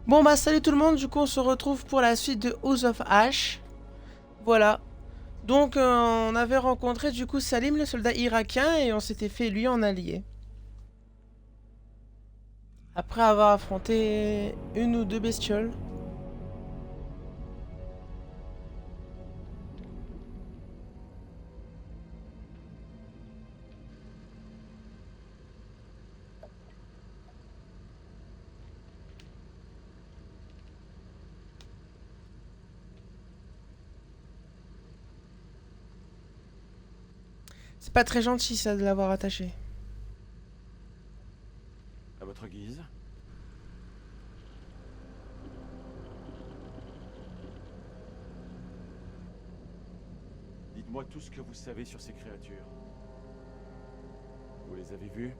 Bon bah salut tout le monde, du coup on se retrouve pour la suite de House of Ash. Voilà. Donc on avait rencontré du coup Salim, le soldat irakien, et on s'était fait lui en allié. Après avoir affronté une ou deux bestioles. C'est pas très gentil ça de l'avoir attaché. À votre guise. Dites-moi tout ce que vous savez sur ces créatures. Vous les avez vues?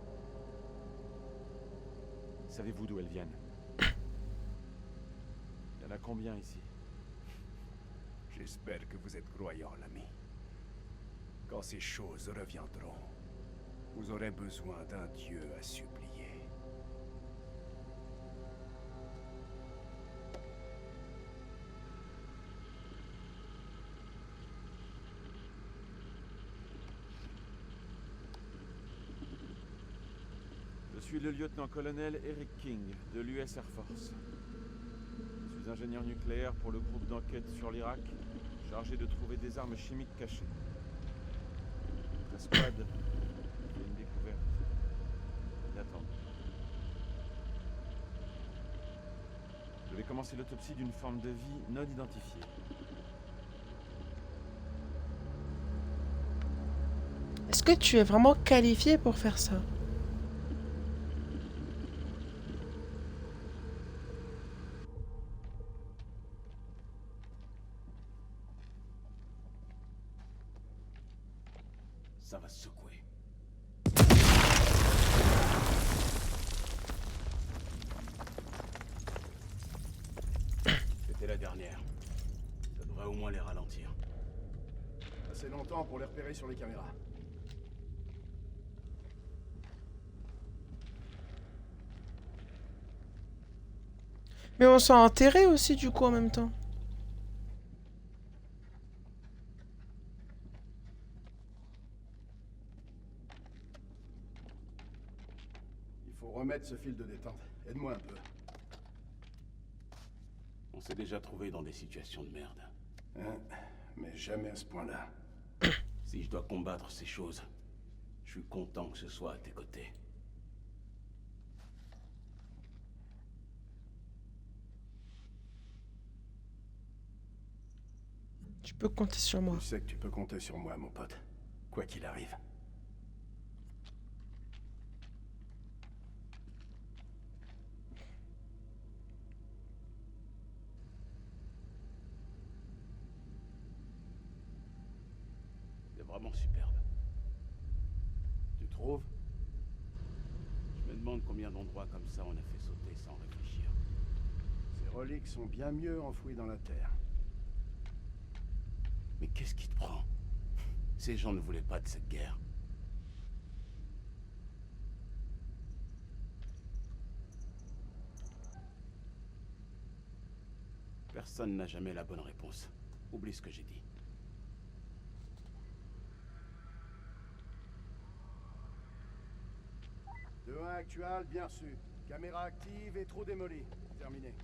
Savez-vous d'où elles viennent? Il y en a combien ici? J'espère que vous êtes croyant, l'ami. Quand ces choses reviendront, vous aurez besoin d'un dieu à supplier. Je suis le lieutenant-colonel Eric King, de l'US Air Force. Je suis ingénieur nucléaire pour le groupe d'enquête sur l'Irak, chargé de trouver des armes chimiques cachées. La squad fait une découverte inattendue. Je vais commencer l'autopsie d'une forme de vie non identifiée. Est-ce que tu es vraiment qualifié pour faire ça? Ça va secouer. C'était la dernière. Ça devrait au moins les ralentir. Assez longtemps pour les repérer sur les caméras. Mais on s'est enterré aussi du coup en même temps. Il faut remettre ce fil de détente. Aide-moi un peu. On s'est déjà trouvé dans des situations de merde. Hein? Mais jamais à ce point-là. Si je dois combattre ces choses, je suis content que ce soit à tes côtés. Tu peux compter sur moi. Tu sais que tu peux compter sur moi, mon pote. Quoi qu'il arrive. C'est vraiment superbe. Tu trouves? Je me demande combien d'endroits comme ça on a fait sauter sans réfléchir. Ces reliques sont bien mieux enfouies dans la terre. Mais qu'est-ce qui te prend? Ces gens ne voulaient pas de cette guerre. Personne n'a jamais la bonne réponse. Oublie ce que j'ai dit. De 1 actual, bien reçu. Caméra active et trou démoli. Terminé.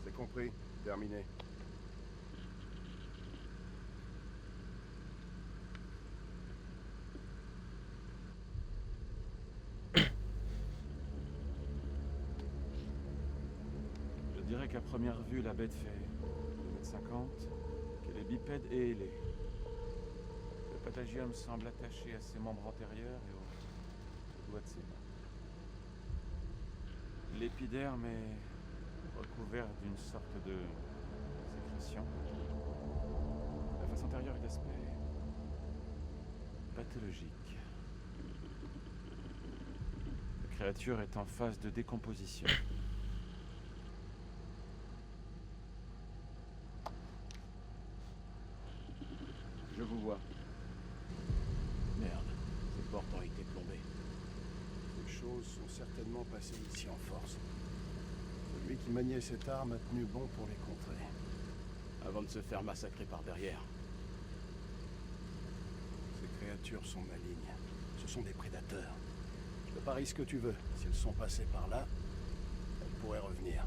C'est compris. Terminé. Je dirais qu'à première vue, la bête fait 2,50 m, qu'elle est bipède et ailée. Le patagium semble attaché à ses membres antérieurs et aux doigts de ses mains. L'épiderme est recouvert d'une sorte de sécrétion. La face antérieure est d'aspect pathologique. La créature est en phase de décomposition. Je vous vois. Merde, c'est portes ont été plombées. Les choses sont certainement passées ici en force. Celui qui maniait cette arme a tenu bon pour les contrer. Avant de se faire massacrer par derrière. Ces créatures sont malignes. Ce sont des prédateurs. Je te parie ce que tu veux. Si elles sont passées par là, elles pourraient revenir.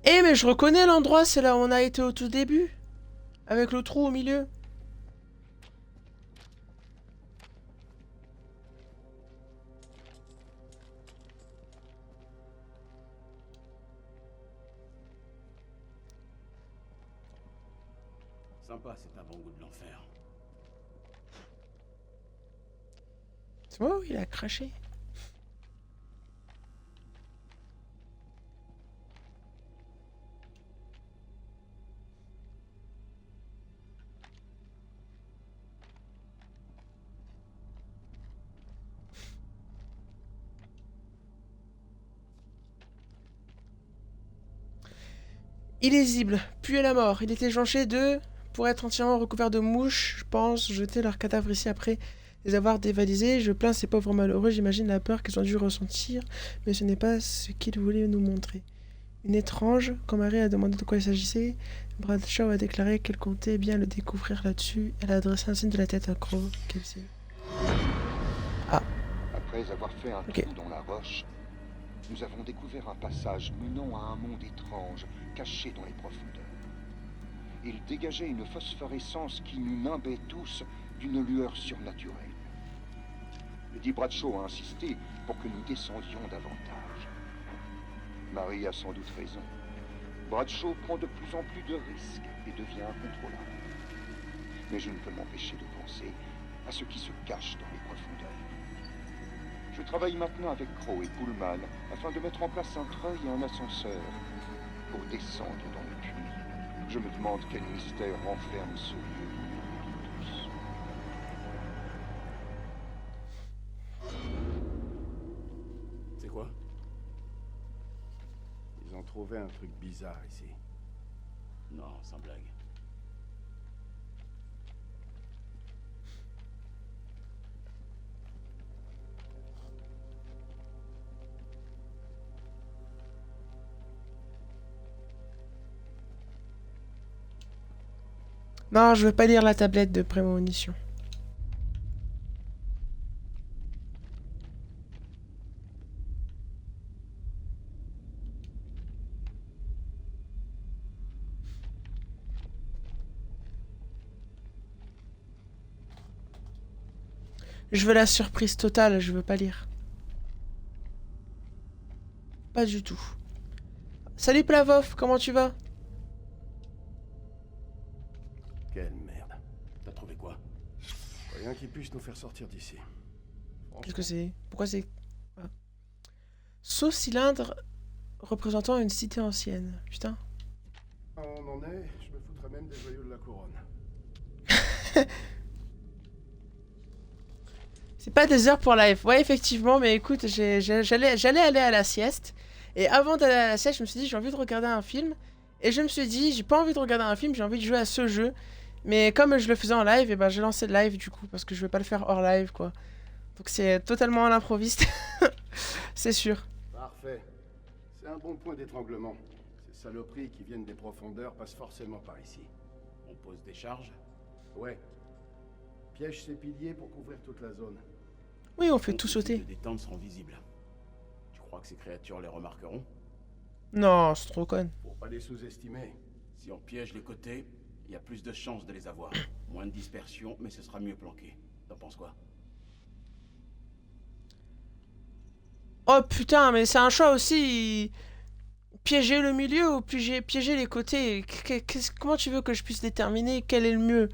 Eh mais je reconnais l'endroit, c'est là où on a été au tout début. Avec le trou au milieu. Sympa cet avant-goût de l'enfer. C'est moi où il a craché. Illisible, puis à la mort. Il était jonché de... Pour être entièrement recouvert de mouches, je pense, jeter leurs cadavres ici après les avoir dévalisés. Je plains ces pauvres malheureux, j'imagine la peur qu'ils ont dû ressentir, mais ce n'est pas ce qu'ils voulaient nous montrer. Une étrange, quand Marie a demandé de quoi il s'agissait, Bradshaw a déclaré qu'elle comptait bien le découvrir là-dessus. Elle a adressé un signe de la tête à Crow. Ah. Après avoir fait un Ok. trou dans la roche, nous avons découvert un passage menant à un monde étrange, caché dans les profondeurs. Il dégageait une phosphorescence qui nous nimbait tous d'une lueur surnaturelle. Lady Bradshaw a insisté pour que nous descendions davantage. Marie a sans doute raison. Bradshaw prend de plus en plus de risques et devient incontrôlable. Mais je ne peux m'empêcher de penser à ce qui se cache dans les profondeurs. Je travaille maintenant avec Crow et Pullman afin de mettre en place un treuil et un ascenseur pour descendre dans le puits. Je me demande quel mystère renferme ce lieu pour nous tous. C'est quoi? Ils ont trouvé un truc bizarre ici. Non, sans blague. Non, je veux pas lire la tablette de prémonition. Je veux la surprise totale, je veux pas lire. Pas du tout. Salut Plavov, comment tu vas? Quelle merde. T'as trouvé quoi? Rien qui puisse nous faire sortir d'ici. Qu'est-ce que c'est? Pourquoi c'est... Ah. Saut cylindre représentant une cité ancienne. Putain. On en est, je me foutrais même des joyaux de la couronne. C'est pas des heures pour live. Ouais, effectivement, mais écoute, j'allais aller à la sieste. Et avant d'aller à la sieste, je me suis dit, j'ai envie de regarder un film. Et je me suis dit, j'ai pas envie de regarder un film, j'ai envie de jouer à ce jeu. Mais comme je le faisais en live, et ben j'ai lancé le live du coup, parce que je vais pas le faire hors live, quoi. Donc c'est totalement à l'improviste. C'est sûr. Parfait. C'est un bon point d'étranglement. Ces saloperies qui viennent des profondeurs passent forcément par ici. On pose des charges? Ouais. Piège ces piliers pour couvrir toute la zone. Oui, on fait Donc tout les sauter. sites de détente seront visibles. Tu crois que ces créatures les remarqueront? Non, c'est trop con. Pour pas les sous-estimer. Si on piège les côtés, il y a plus de chances de les avoir. Moins de dispersion, mais ce sera mieux planqué. T'en penses quoi? Oh putain, mais c'est un choix aussi piéger le milieu ou piéger les côtés? Comment tu veux que je puisse déterminer quel est le mieux?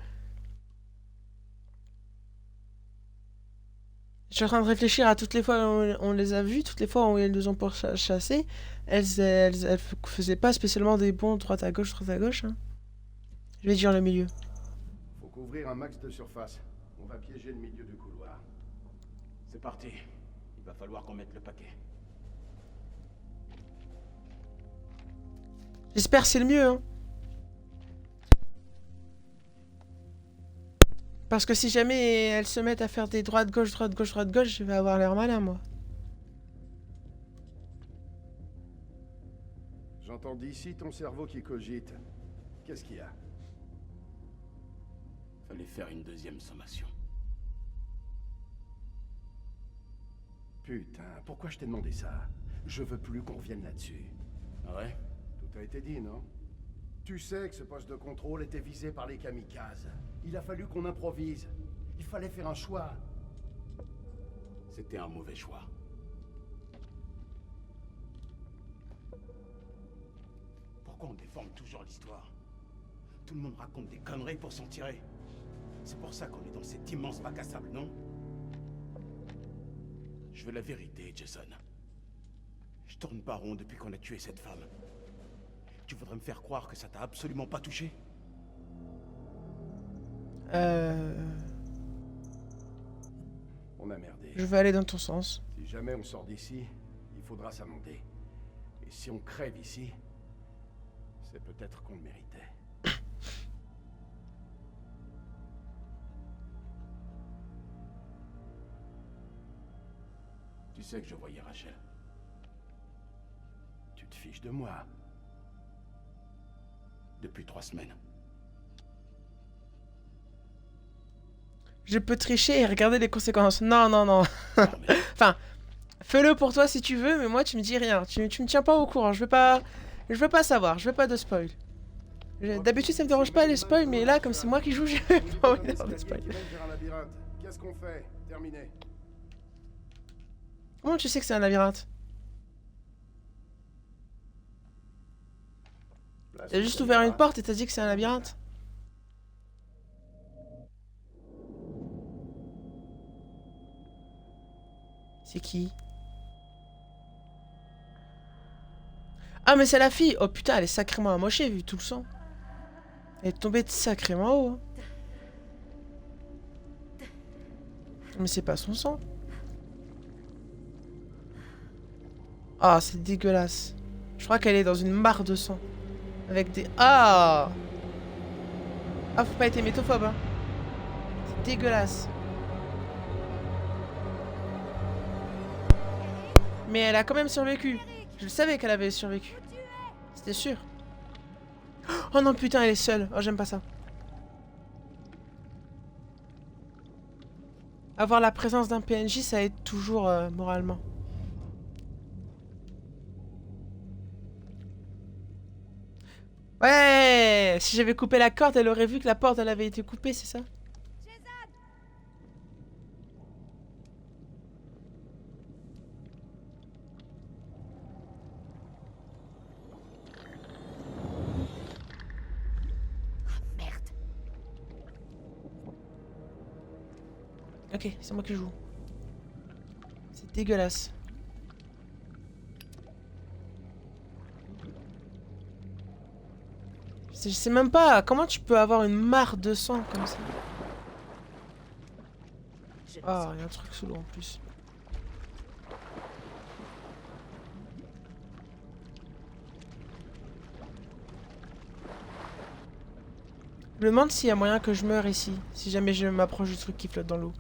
Je suis en train de réfléchir à toutes les fois où on les a vus, toutes les fois où elles nous ont pourchassés. Elles faisaient pas spécialement des bonds droite à gauche, hein. Je vais dire le milieu. Faut couvrir un max de surface. On va piéger le milieu du couloir. C'est parti. Il va falloir qu'on mette le paquet. J'espère que c'est le mieux, hein. Parce que si jamais elles se mettent à faire des droite-gauche, droite-gauche, droite-gauche, je vais avoir l'air malin, moi. J'entends d'ici ton cerveau qui cogite. Qu'est-ce qu'il y a? Fallait faire une deuxième sommation. Putain, pourquoi je t'ai demandé ça? Je veux plus qu'on revienne là-dessus. Ah ouais? Tout a été dit, non? Tu sais que ce poste de contrôle était visé par les kamikazes. Il a fallu qu'on improvise. Il fallait faire un choix. C'était un mauvais choix. Pourquoi on déforme toujours l'histoire? Tout le monde raconte des conneries pour s'en tirer. C'est pour ça qu'on est dans cet immense bac à sable, non? Je veux la vérité, Jason. Je tourne pas rond depuis qu'on a tué cette femme. Tu voudrais me faire croire que ça t'a absolument pas touché? On a merdé. Je vais aller dans ton sens. Si jamais on sort d'ici, il faudra s'amender. Et si on crève ici, c'est peut-être qu'on le méritait. Tu sais que je voyais Rachel. Tu te fiches de moi. Depuis 3 semaines. Je peux tricher et regarder les conséquences. Non, non, non. Non, mais Enfin, fais-le pour toi si tu veux, mais moi tu me dis rien. Tu me tiens pas au courant. Je veux pas savoir. Je veux pas de spoil. D'habitude ça me dérange pas les spoils, mais là comme c'est moi qui joue, j'ai pas envie d'avoir des spoils. Qu'est-ce qu'on fait? Terminé. Comment tu sais que c'est un labyrinthe? T'as juste ouvert une porte et t'as dit que c'est un labyrinthe. C'est qui? Ah mais c'est la fille. Oh putain, elle est sacrément amochée vu tout le sang. Elle est tombée de sacrément haut, hein. Mais c'est pas son sang. Ah, c'est dégueulasse. Je crois qu'elle est dans une mare de sang. Avec des... Ah! Ah, faut pas être hémétophobe, hein. C'est dégueulasse. Mais elle a quand même survécu. Je le savais qu'elle avait survécu. C'était sûr. Oh non, putain, elle est seule. Oh, j'aime pas ça. Avoir la présence d'un PNJ, ça aide toujours moralement. Ouais! Si j'avais coupé la corde, elle aurait vu que la porte, elle avait été coupée, c'est ça? Merde. Ok, c'est moi qui joue. C'est dégueulasse. Je sais même pas comment tu peux avoir une mare de sang comme ça. Ah, il y a un truc sous l'eau en plus. Je me demande s'il y a moyen que je meure ici, si jamais je m'approche du truc qui flotte dans l'eau.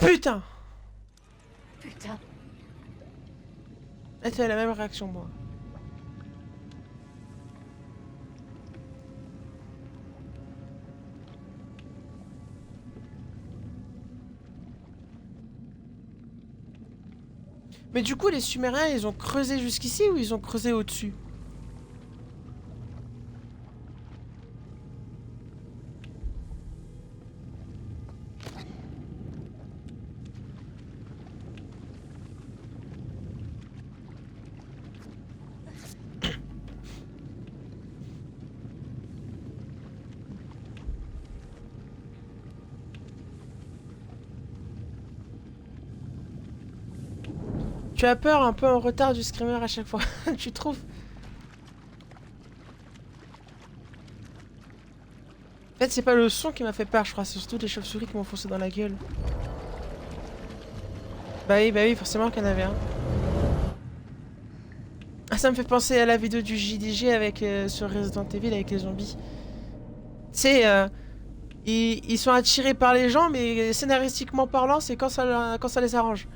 Putain! Putain. Elle a la même réaction que moi. Mais du coup, les Sumériens, ils ont creusé jusqu'ici ou ils ont creusé au-dessus? Tu as peur un peu en retard du screamer à chaque fois, tu trouves? En fait, c'est pas le son qui m'a fait peur, je crois, c'est surtout les chauves-souris qui m'ont foncé dans la gueule. Bah oui, forcément qu'il y en avait un. Ah, ça me fait penser à la vidéo du JDG avec, sur Resident Evil avec les zombies. Tu sais, ils sont attirés par les gens, mais scénaristiquement parlant, c'est quand ça les arrange.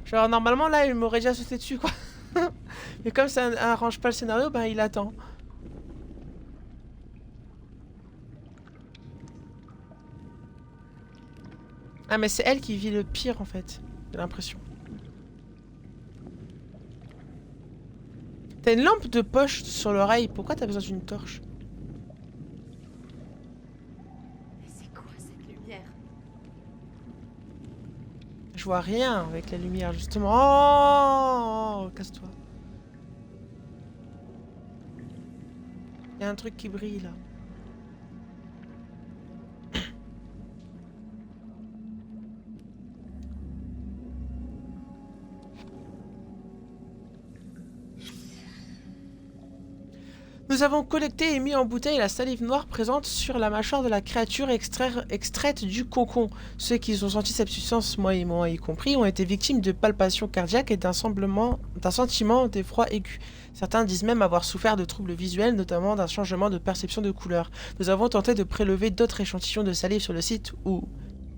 Genre, normalement, là, il m'aurait déjà sauté dessus, quoi. Mais comme ça arrange pas le scénario, ben, il attend. Ah, mais c'est elle qui vit le pire, en fait. J'ai l'impression. T'as une lampe de poche sur l'oreille. Pourquoi t'as besoin d'une torche? Mais c'est quoi cette lumière? Je vois rien avec la lumière, justement. Oh, casse-toi. Il y a un truc qui brille, là. Nous avons collecté et mis en bouteille la salive noire présente sur la mâchoire de la créature extraite du cocon. Ceux qui ont senti cette substance, moi y compris, ont été victimes de palpations cardiaques et d'un sentiment d'effroi aigu. Certains disent même avoir souffert de troubles visuels, notamment d'un changement de perception de couleur. Nous avons tenté de prélever d'autres échantillons de salive sur le site où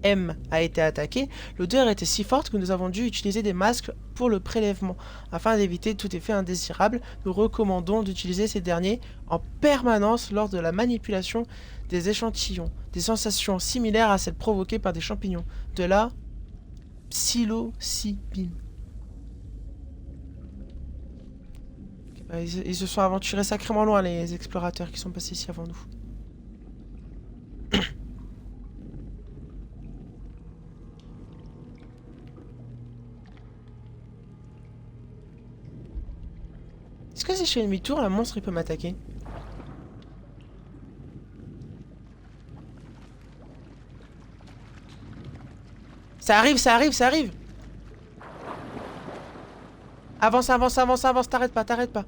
M a été attaqué. L'odeur était si forte que nous avons dû utiliser des masques pour le prélèvement. Afin d'éviter tout effet indésirable, nous recommandons d'utiliser ces derniers en permanence lors de la manipulation des échantillons. Des sensations similaires à celles provoquées par des champignons. De la psilocybine. Ils se sont aventurés sacrément loin, les explorateurs qui sont passés ici avant nous. Est-ce que si je fais demi-tour, la monstre il peut m'attaquer? Ça arrive, ça arrive, ça arrive! Avance, avance, avance, avance, t'arrêtes pas, t'arrêtes pas.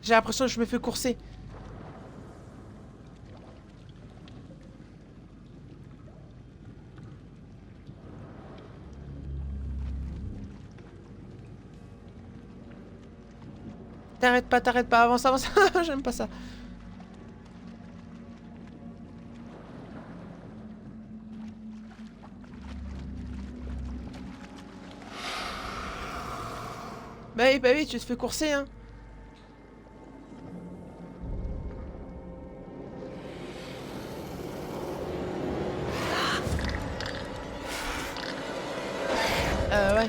J'ai l'impression que je me fais courser. T'arrêtes pas, avance, avance. J'aime pas ça. Bah oui, tu te fais courser, hein. Ouais.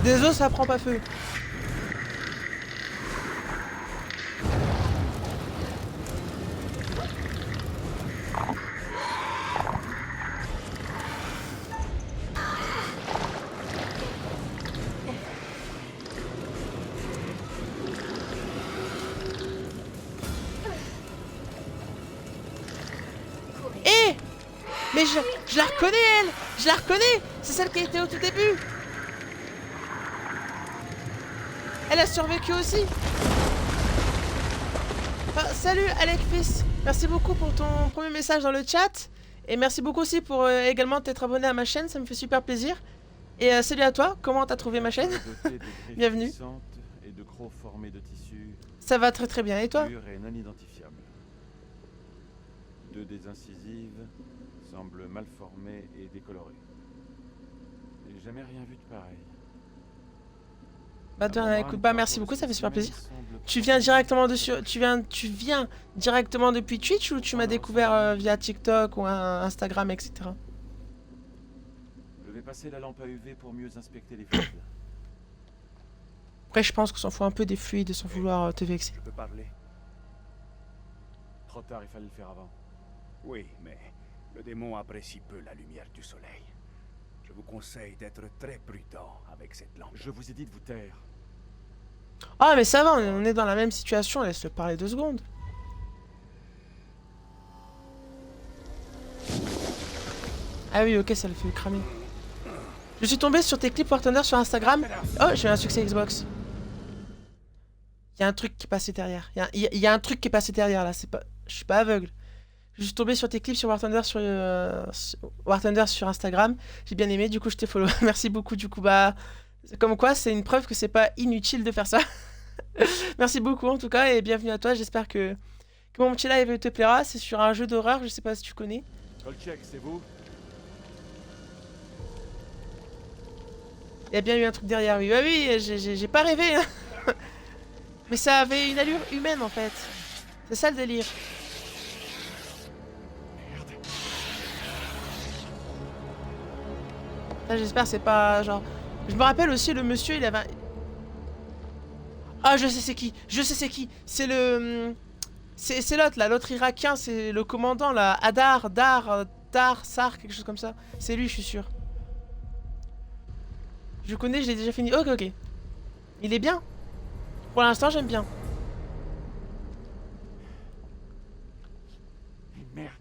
Désolé, ça prend pas feu. Eh! Mais je la reconnais, elle! Je la reconnais! C'est celle qui était au tout début! Elle a survécu aussi. Enfin, salut Alexfis. Merci beaucoup pour ton premier message dans le chat. Et merci beaucoup aussi pour également t'être abonné à ma chaîne, ça me fait super plaisir. Et salut à toi, comment t'as trouvé ma chaîne? Doté de griffes Bienvenue. puissantes et de crocs formés de tissus Ça va très très bien, et toi? durs et non identifiables. Deux des incisives semblent mal formées et décolorées. J'ai jamais rien vu de pareil. Bah de rien, écoute, bah merci beaucoup, ça fait super plaisir. Tu viens directement directement dessus, tu viens directement depuis Twitch ou tu m'as découvert via TikTok ou Instagram, etc. Je vais passer la lampe à UV pour mieux inspecter les fluides. Après, je pense qu'on s'en fout un peu des fluides sans vouloir te vexer. Je peux parler? Trop tard, il fallait le faire avant. Oui, mais le démon apprécie peu la lumière du soleil. Je vous conseille d'être très prudent avec cette lampe. Je vous ai dit de vous taire. Ah, mais ça va, on est dans la même situation, laisse-le parler 2 secondes. Ah oui, ok, ça le fait cramer. Je suis tombé sur tes clips War Thunder sur Instagram. Oh, j'ai eu un succès Xbox. Il y a un truc qui est passé derrière. Il y a un truc qui est passé derrière là. C'est pas, je suis pas aveugle. Je suis tombé sur tes clips sur War Thunder sur Instagram. J'ai bien aimé. Du coup, je t'ai follow. Merci beaucoup. Du coup, bah, comme quoi, c'est une preuve que c'est pas inutile de faire ça. Merci beaucoup en tout cas et bienvenue à toi. J'espère que mon petit live te plaira. C'est sur un jeu d'horreur. Je sais pas si tu connais. Kolchak, c'est vous? Il y a bien eu un truc derrière lui. Ah oui, j'ai pas rêvé. Hein. Mais ça avait une allure humaine en fait. C'est ça le délire. Là, j'espère c'est pas genre. Je me rappelle aussi le monsieur, il avait. Ah, je sais c'est qui. Je sais c'est qui. C'est le. C'est l'autre là, l'autre irakien, c'est le commandant là. Dar, Sar, quelque chose comme ça. C'est lui, je suis sûr. Je connais, je l'ai déjà fini. Ok, ok. Il est bien. Pour l'instant, j'aime bien. Merde.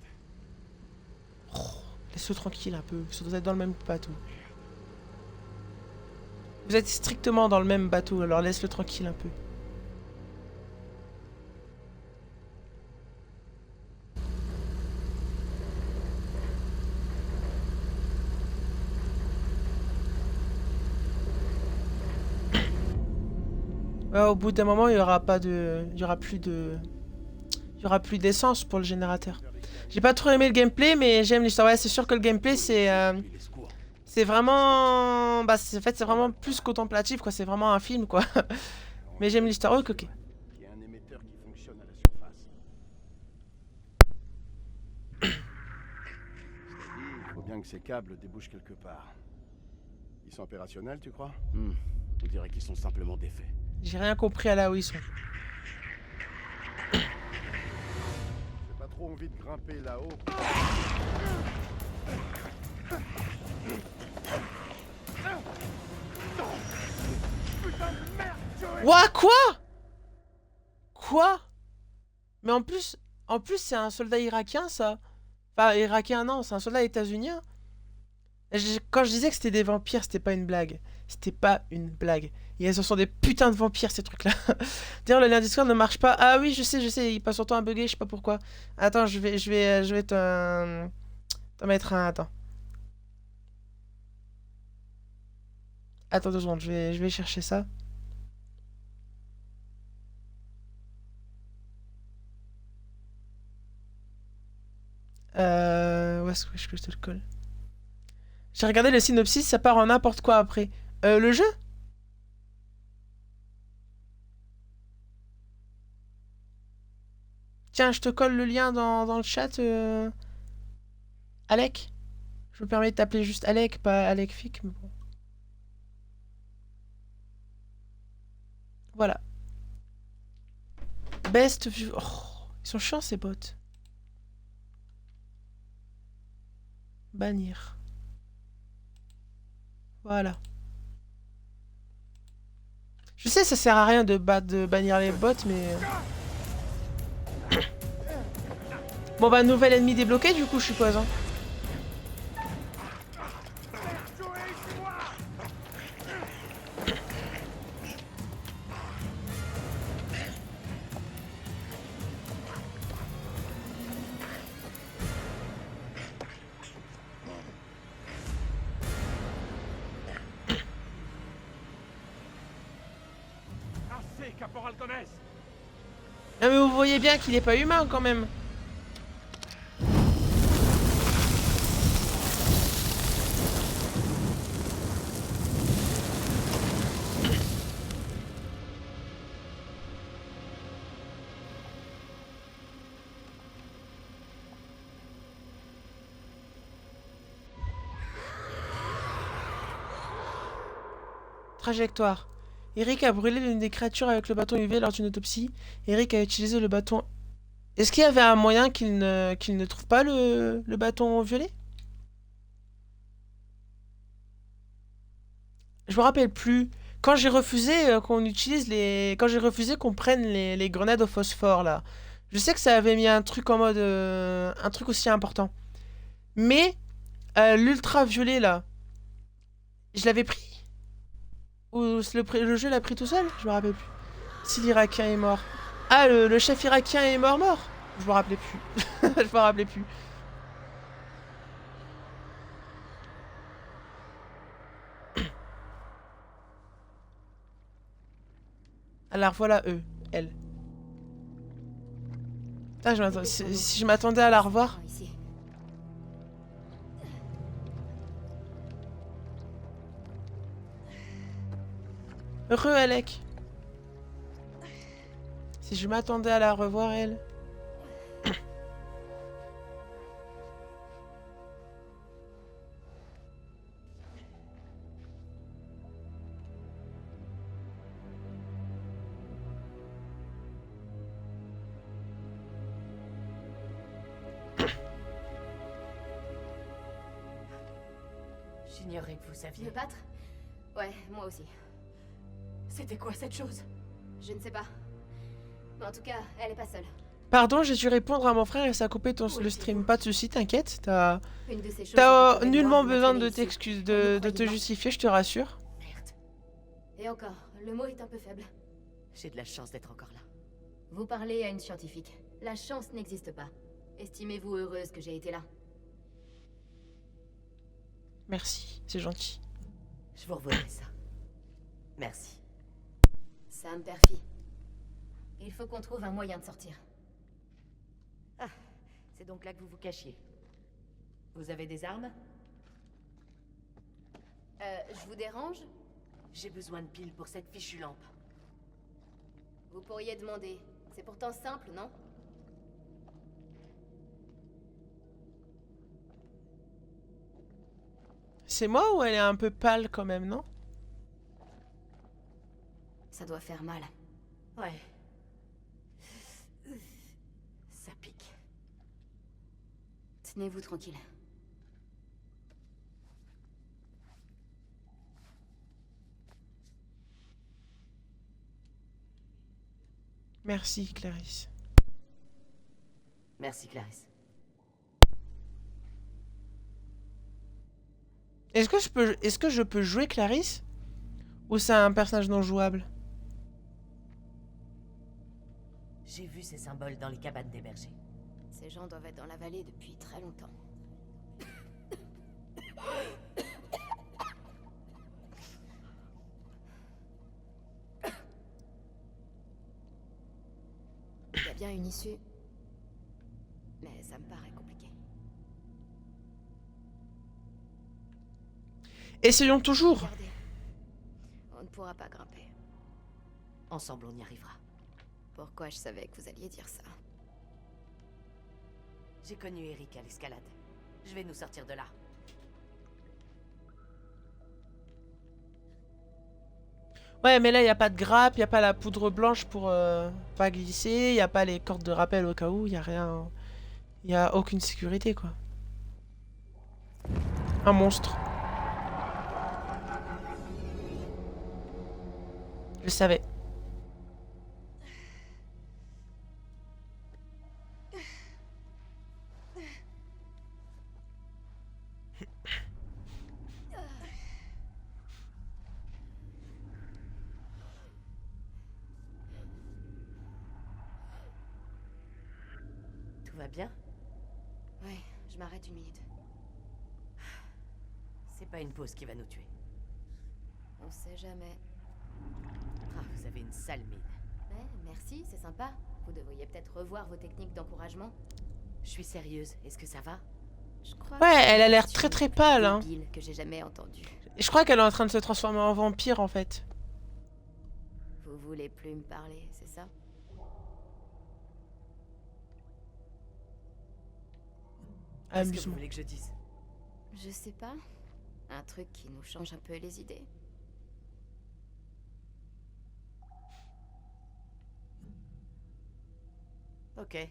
Oh, laisse-le tranquille un peu. Vous êtes dans le même bateau. Vous êtes strictement dans le même bateau, alors laisse-le tranquille un peu. Ouais, au bout d'un moment, il y aura pas de, il y aura plus d'essence pour le générateur. J'ai pas trop aimé le gameplay, mais j'aime l'histoire. Ouais, c'est sûr que le gameplay, c'est vraiment, bah, en fait, c'est vraiment plus contemplatif, quoi. C'est vraiment un film, quoi. Mais j'aime l'histoire. Ok, ok. Il y a un émetteur qui fonctionne à la surface. Il faut bien que ces câbles débouchent quelque part. Ils sont opérationnels, tu crois? On dirait qu'ils sont simplement défaits. J'ai rien compris à là où ils sont. J'ai pas trop envie de grimper là-haut. Ouah, quoi? Quoi? Mais en plus c'est un soldat irakien, ça. Enfin, irakien, non, c'est un soldat états-unien. Quand je disais que c'était des vampires, c'était pas une blague. C'était pas une blague. Et ce sont des putains de vampires, ces trucs-là. D'ailleurs, le lien Discord ne marche pas. Ah oui, je sais, il passe son temps à bugger, je sais pas pourquoi. Attends, je vais t'en mettre un, attends. Attends 2 secondes, je vais chercher ça. Où est-ce que je te le colle? J'ai regardé le synopsis, ça part en n'importe quoi après. Le jeu? Tiens, je te colle le lien dans le chat, Alec. Je me permets de t'appeler juste Alec, pas Alec Fic, mais bon. Voilà. Best view. Oh, ils sont chiants ces bots. Bannir. Voilà. Je sais, ça sert à rien de bannir les bots, mais... Bon bah, nouvel ennemi débloqué, du coup, je suppose. Hein. Caporal Gomez. Ah mais vous voyez bien qu'il est pas humain quand même. Trajectoire. Eric a brûlé l'une des créatures avec le bâton UV lors d'une autopsie. Eric a utilisé le bâton... Est-ce qu'il y avait un moyen qu'il ne trouve pas le bâton violet? Je me rappelle plus. Quand j'ai refusé qu'on utilise les... Quand j'ai refusé qu'on prenne les grenades au phosphore, là. Je sais que ça avait mis un truc en mode... un truc aussi important. Mais, l'ultraviolet, là... Je l'avais pris? Ou le jeu l'a pris tout seul? Je me rappelle plus. Si l'Irakien est mort. Ah, le chef irakien est mort? Je me rappelais plus. Je me rappelais plus. Alors voilà eux, elle. Putain, si je m'attendais à la revoir. Ici. Heureux Alec. Si je m'attendais à la revoir, elle. J'ignorais que vous saviez. Me battre? Ouais, moi aussi. C'était quoi cette chose? Je ne sais pas. Mais en tout cas, elle est pas seule. Pardon, j'ai dû répondre à mon frère et ça a coupé le stream. Pas de soucis, t'inquiète. T'as Une de ces choses. nullement besoin de t'excuser, de te justifier, je te rassure. Merde. Et encore, le mot est un peu faible. J'ai de la chance d'être encore là. Vous parlez à une scientifique. La chance n'existe pas. Estimez-vous heureuse que j'ai été là. Merci, c'est gentil. Je vous reverrai ça. Merci. Sam Perfy. Il faut qu'on trouve un moyen de sortir. Ah, c'est donc là que vous vous cachiez. Vous avez des armes? Je vous dérange? J'ai besoin de piles pour cette fichue lampe. Vous pourriez demander. C'est pourtant simple, non? C'est moi ou elle est un peu pâle quand même, non? Ça doit faire mal. Ouais. Ça pique. Tenez-vous tranquille. Merci, Clarisse. Merci, Clarisse. Est-ce que je peux jouer Clarisse? Ou c'est un personnage non jouable? J'ai vu ces symboles dans les cabanes des bergers. Ces gens doivent être dans la vallée depuis très longtemps. Il y a bien une issue. Mais ça me paraît compliqué. Essayons toujours. Regardez. On ne pourra pas grimper. Ensemble, on y arrivera. Pourquoi je savais que vous alliez dire ça? J'ai connu Eric à l'escalade. Je vais nous sortir de là. Ouais, mais là, il n'y a pas de grappe, il n'y a pas la poudre blanche pour pas glisser, il n'y a pas les cordes de rappel au cas où, il n'y a rien. Il n'y a aucune sécurité, quoi. Un monstre. Je le savais. Tout va bien? Ouais, je m'arrête une minute. C'est pas une pause qui va nous tuer. On sait jamais. Ah, vous avez une sale mine. Ouais, merci, c'est sympa. Vous devriez peut-être revoir vos techniques d'encouragement. Je suis sérieuse, est-ce que ça va? Je crois Ouais, que c'est elle a la l'air question très la plus pâle, hein. débile que j'ai jamais entendue. Et je crois qu'elle est en train de se transformer en vampire en fait. Vous voulez plus me parler, c'est ça? Qu'est-ce que vous Amusement. voulez que je dise? Je sais pas. Un truc qui nous change un peu les idées. Ok.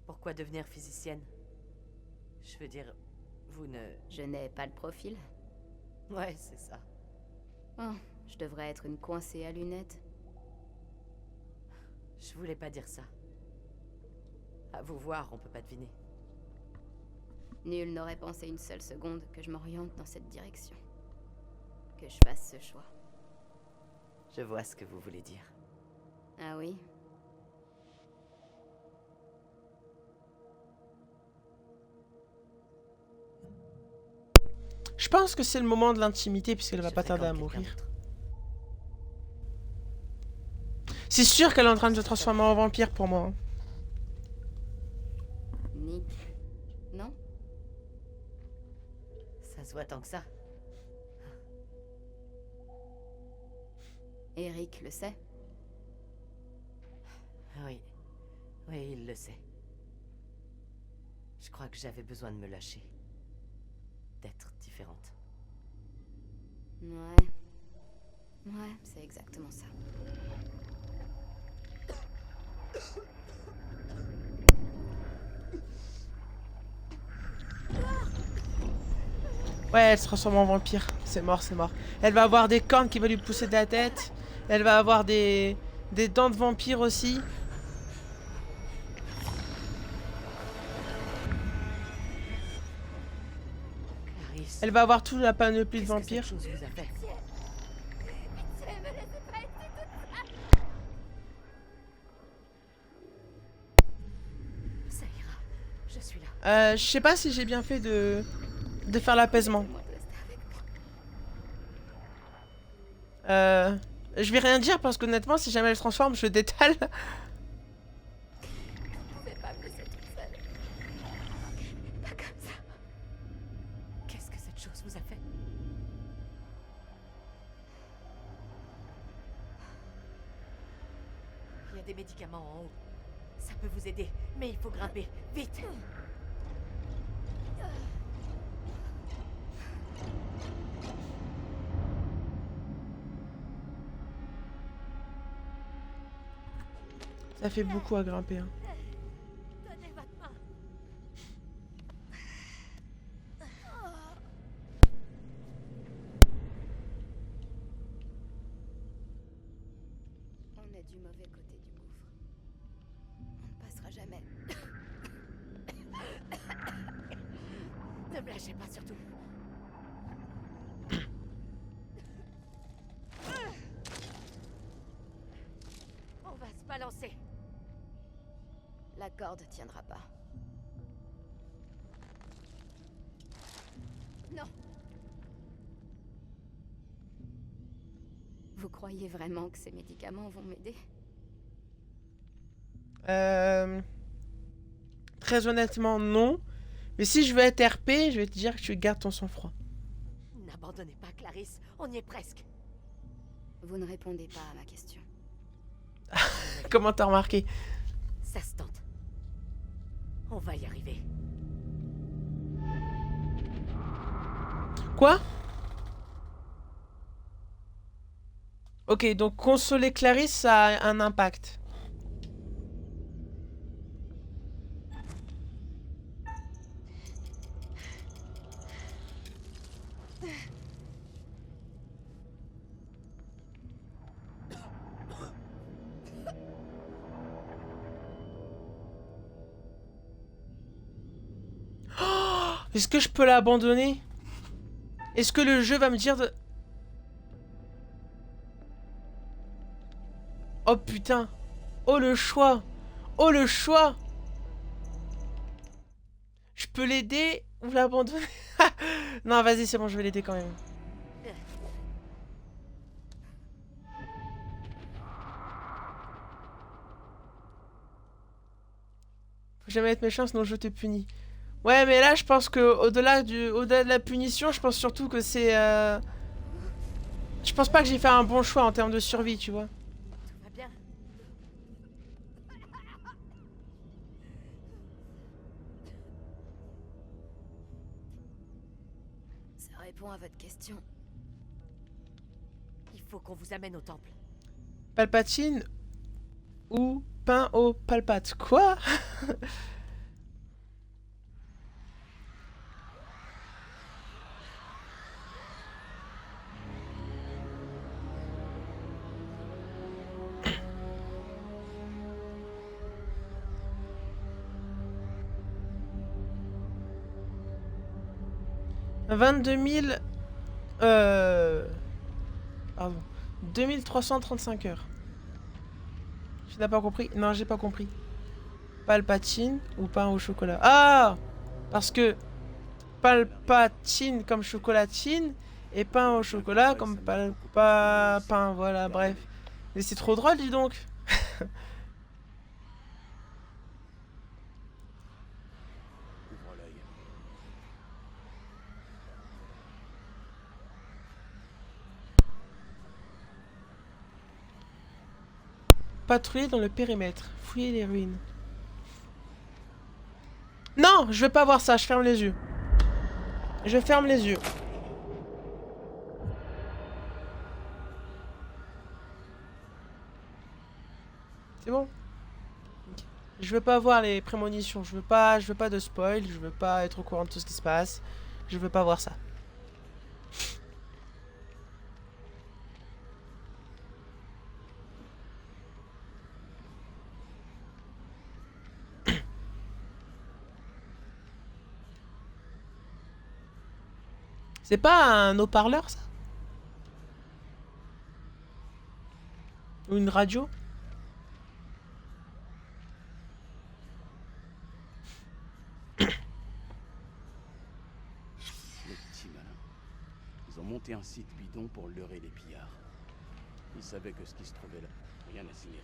Pourquoi devenir physicienne? Je veux dire, vous ne... Je n'ai pas le profil. Ouais, c'est ça. Oh, je devrais être une coincée à lunettes. Je voulais pas dire ça. À vous voir, on peut pas deviner. Nul n'aurait pensé une seule seconde que je m'oriente dans cette direction. Que je fasse ce choix. Je vois ce que vous voulez dire. Ah oui? Je pense que c'est le moment de l'intimité puisqu'elle va Je pas tarder à fréquente quelqu'un mourir. d'autre. C'est sûr qu'elle est en train de se transformer en vampire pour moi. Nick? Non? Ça se voit tant que ça. Eric le sait? Oui. Oui, il le sait. Je crois que j'avais besoin de me lâcher. D'être différente. Ouais. Ouais, c'est exactement ça. Ouais, elle se transforme en vampire. C'est mort, c'est mort. Elle va avoir des cornes qui vont lui pousser de la tête. Elle va avoir des dents de vampire aussi. Clarisse, Elle va avoir toute la panoplie de qu'est-ce que cette vampires. chose vous a fait? Ça ira. Je suis là. Je sais pas si j'ai bien fait de faire l'apaisement. Laissez-moi te rester avec moi. Je vais rien dire parce qu'honnêtement, si jamais elle se transforme, je détale. Vous pouvez pas me laisser toute seule. Pas comme ça. Qu'est-ce que cette chose vous a fait? Il y a des médicaments en haut. Ça peut vous aider, mais il faut grimper. Vite! Ça fait beaucoup à grimper. Hein. Donnez votre main. On est du mauvais côté du gouffre. On ne passera jamais. Ne me lâchez pas surtout. On va se balancer. La corde tiendra pas. Non. Vous croyez vraiment que ces médicaments vont m'aider? Très honnêtement, non. Mais si je veux être RP, je vais te dire que tu gardes ton sang-froid. N'abandonnez pas, Clarisse. On y est presque. Vous ne répondez pas à ma question. Comment t'as remarqué? Ça se tente. On va y arriver. Quoi? Ok, donc consoler Clarisse, ça a un impact. Oh, est-ce que je peux l'abandonner? Est-ce que le jeu va me dire de... Oh putain. Oh le choix. Oh le choix. Je peux l'aider ou l'abandonner? Non, vas-y, c'est bon, je vais l'aider quand même. Faut jamais être méchant, sinon je te punis. Ouais, mais là, je pense que au-delà de la punition, je pense surtout que c'est... Je pense pas que j'ai fait un bon choix en termes de survie, tu vois. Tout va bien. Ça répond à votre question. Il faut qu'on vous amène au temple. Palpatine ou pain au palpate. Quoi? « 22 000... Pardon. 2335 heures. Tu n'as pas compris? Non, j'ai pas compris. Palpatine ou pain au chocolat? Ah! Parce que Palpatine comme chocolatine et pain au chocolat comme pain, voilà, bref. Mais c'est trop drôle, dis donc. Ouvre l'œil. Patrouiller dans le périmètre. Fouiller les ruines. Non, je veux pas voir ça, je ferme les yeux. Je ferme les yeux. C'est bon? Ok. Je veux pas voir les prémonitions, je veux pas de spoil, je veux pas être au courant de tout ce qui se passe. Je veux pas voir ça. C'est pas un haut-parleur, ça? Ou une radio? Les petits malins. Ils ont monté un site bidon pour leurrer les pillards. Ils savaient que ce qui se trouvait là, rien à signaler.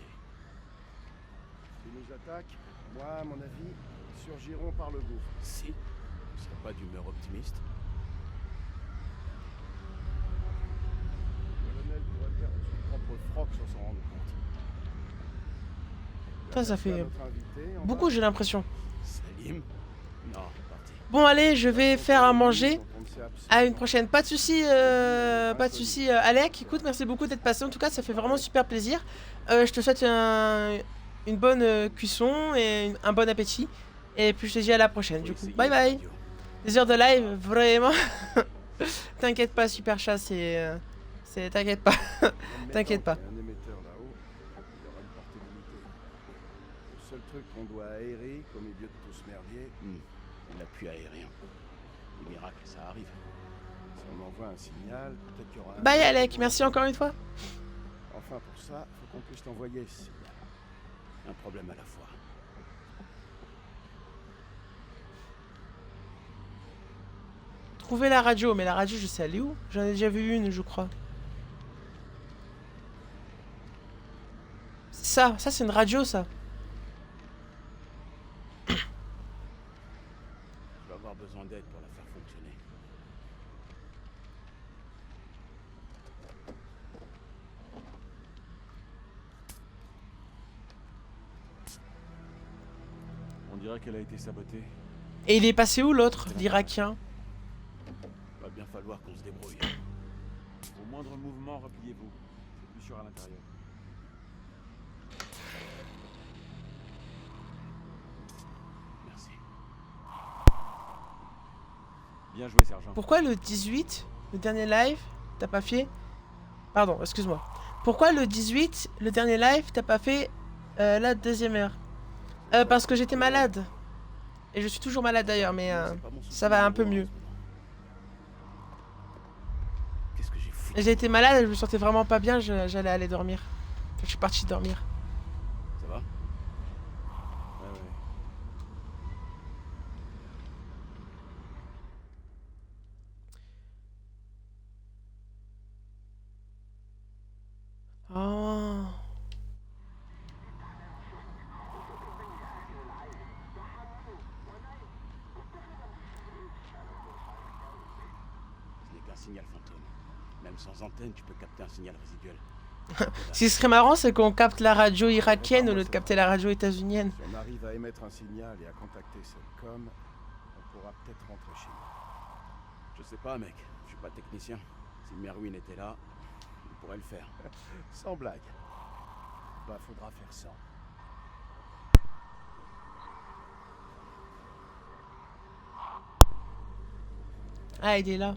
S'ils nous attaquent, moi, à mon avis, ils surgiront par le gouffre. Si, tu serais pas d'humeur optimiste. Le colonel pourrait perdre son propre froc sans s'en rendre compte. Ça fait Notre invité, en beaucoup, bas. j'ai l'impression. Salim? Non, parti. Bon, allez, je vais faire à manger. Dont on ne sait absolument À une prochaine. Pas de soucis, Alec. Écoute, merci beaucoup d'être passé. En tout cas, ça fait vraiment super plaisir. Je te souhaite une bonne cuisson et un bon appétit. Et puis je te dis à la prochaine. Du coup, bye bye. Des heures de live, vraiment. T'inquiète pas, super chat, t'inquiète pas. T'inquiète pas. Il y a un émetteur là-haut, il aura une portée limitée. Le seul truc qu'on doit aérer, au milieu de tout ce merdier, L'appui aérien. Les miracles, ça arrive. si on envoie un signal, peut-être qu'il y aura un... Bye Alec, merci encore une fois. Enfin, pour ça, faut qu'on puisse t'envoyer ce signal. Un problème à la fois. Trouver la radio, mais la radio, je sais elle est où? J'en ai déjà vu une, je crois. Ça c'est une radio, ça. Je vais avoir besoin d'aide pour la faire fonctionner. On dirait qu'elle a été sabotée. Et il est passé où l'autre, l'Irakien? Va bien falloir qu'on se débrouille. Au moindre mouvement, repliez-vous. C'est plus sûr à l'intérieur. Merci. Bien joué, sergent. Pourquoi le 18, le dernier live, t'as pas fait... Pardon, excuse-moi. Pourquoi le 18, le dernier live, t'as pas fait la deuxième heure? Parce que j'étais malade. Et je suis toujours malade d'ailleurs, mais C'est pas mon souci ça va un peu numéro mieux. en ce moment. Qu'est-ce que j'ai foutu? J'ai été malade, je me sentais vraiment pas bien, j'allais aller dormir. Enfin, je suis parti dormir. Ça va? Ouais, ouais. Oh. un signal fantôme. Même sans antenne, tu peux capter un signal résiduel. Ce qui serait marrant, c'est qu'on capte la radio irakienne au lieu de capter la radio états-unienne. Si on arrive à émettre un signal et à contacter Cellcom, on pourra peut-être rentrer chez nous. Je sais pas, mec. Je suis pas technicien. Si Merwin était là, il pourrait le faire. Sans blague. Bah, faudra faire ça. Ah, il est là.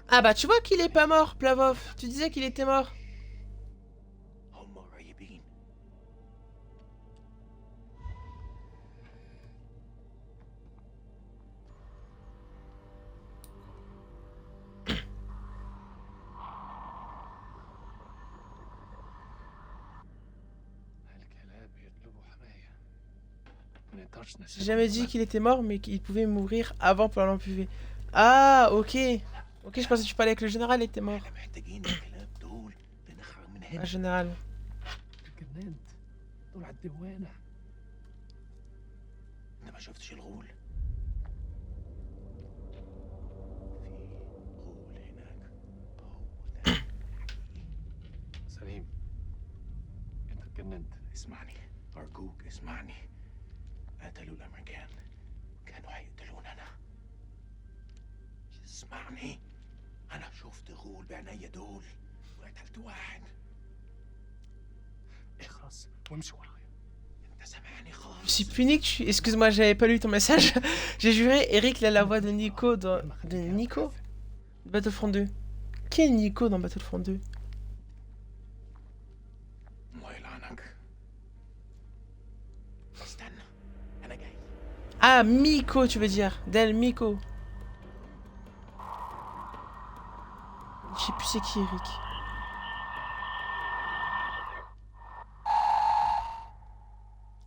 Ah bah tu vois qu'il est pas mort, Plavov. Tu disais qu'il était mort. J'ai jamais dit qu'il était mort, mais qu'il pouvait mourir avant pour l'ampuver. Ah, ok. Ok, je pensais que tu parlais que le général était mort. Un général. سليم انت اتجننت. اسمعني ارجوك اسمعني. قتلوا الامريكان كانوا هيقتلوننا. اسمعني انا شفت غول بعينيا دول وقتلت واحد. اخرس وامشي ورايا. انت سامعني خالص. Je suis puni que tu... Excuse-moi, j'avais pas lu ton message. J'ai juré, Eric, il a la voix de Nico dans... De Nico Battlefront 2. Qui est Nico dans Battlefront 2? Ah, Miko, tu veux dire. Del Miko. Je sais plus c'est qui, Eric.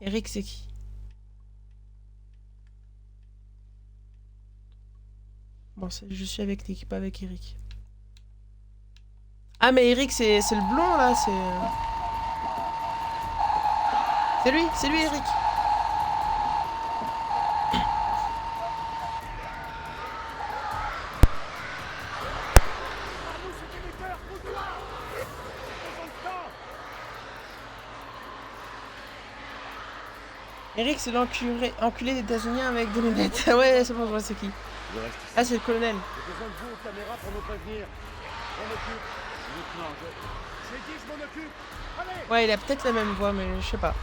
Eric, c'est qui? Bon, je suis avec l'équipe, avec Eric. Ah, mais Eric, c'est le blond, là, c'est lui, Eric. Eric, c'est enculé des États-Unis avec des lunettes. Ouais, c'est bon, je vois c'est qui. Ah, c'est le colonel. J'ai besoin de vous aux caméras pour nous prévenir. Je m'en occupe. Lieutenant, j'ai dit je m'en occupe. Allez. Ouais, il a peut-être la même voix, mais je sais pas.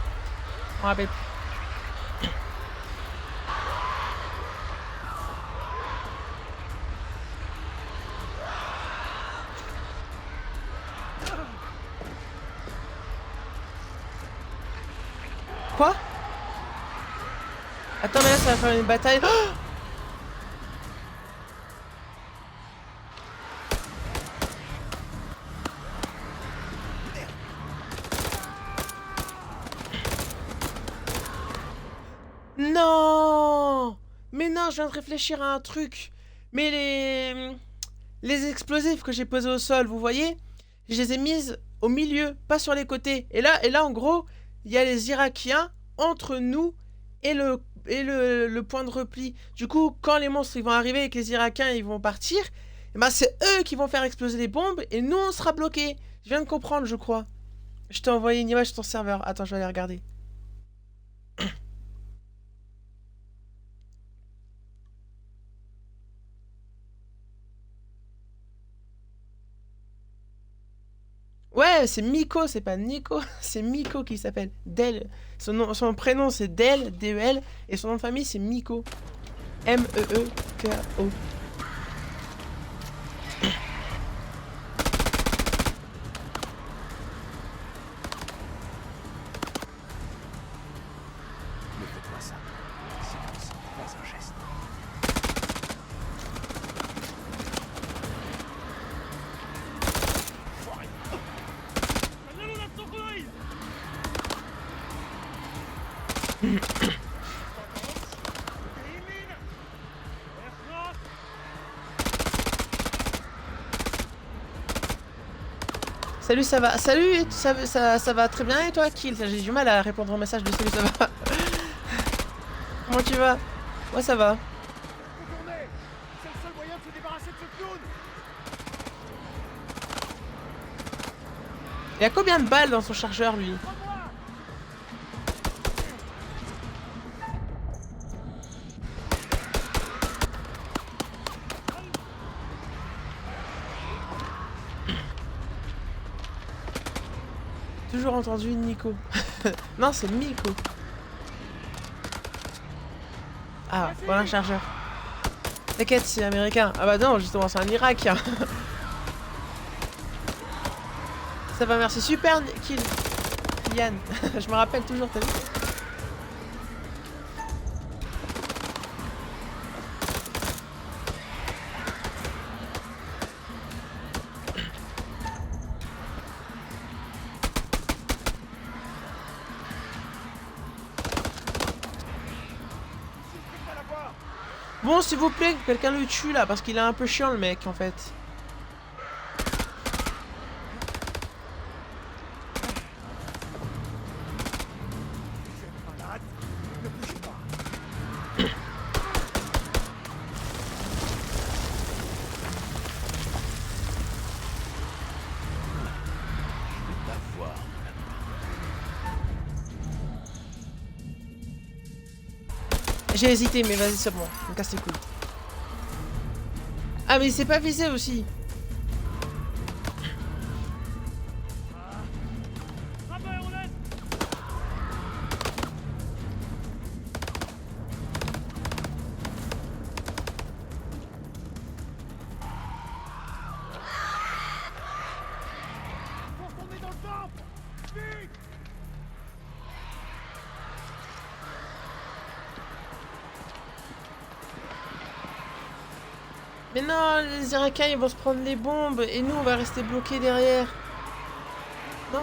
Je me rappelle plus. Quoi? Attends, mais là, ça va faire une bataille. Oh! Non! Mais non, je viens de réfléchir à un truc. Mais les explosifs que j'ai posés au sol, vous voyez? Je les ai mises au milieu, pas sur les côtés. Et là en gros, il y a les Irakiens entre nous et le point de repli. Du coup, quand les monstres ils vont arriver et que les Irakiens ils vont partir, eh ben, c'est eux qui vont faire exploser les bombes et nous on sera bloqués. Je viens de comprendre, je crois. Je t'ai envoyé une image sur ton serveur. Attends, je vais aller regarder. Ouais, c'est Miko, c'est pas Nico, c'est Miko qui s'appelle. Del. Son prénom c'est Del, D-E-L, et son nom de famille c'est Miko. M-E-E-K-O. Ne faites pas ça. Silence, fais un geste. Salut, ça va? Salut, ça va très bien et toi, Kill? J'ai du mal à répondre au message de salut, ça va? Comment tu vas? Moi, ça va. Retournez! C'est le seul moyen de se débarrasser de ce clown! Il y a combien de balles dans son chargeur, lui? Toujours entendu Nico. Non, c'est Miko. Ah, voilà un chargeur. T'inquiète, c'est américain. Ah bah non, justement, c'est un Irakien. Ça va, merci. Super, Kill. Yann. Je me rappelle toujours, t'as vu? Bon, s'il vous plaît, que quelqu'un le tue là, parce qu'il est un peu chiant le mec en fait. J'ai hésité, mais vas-y, c'est bon. Me casse les couilles. Ah, mais c'est pas visé aussi. Mais non, les Irakiens ils vont se prendre les bombes et nous on va rester bloqués derrière. Non?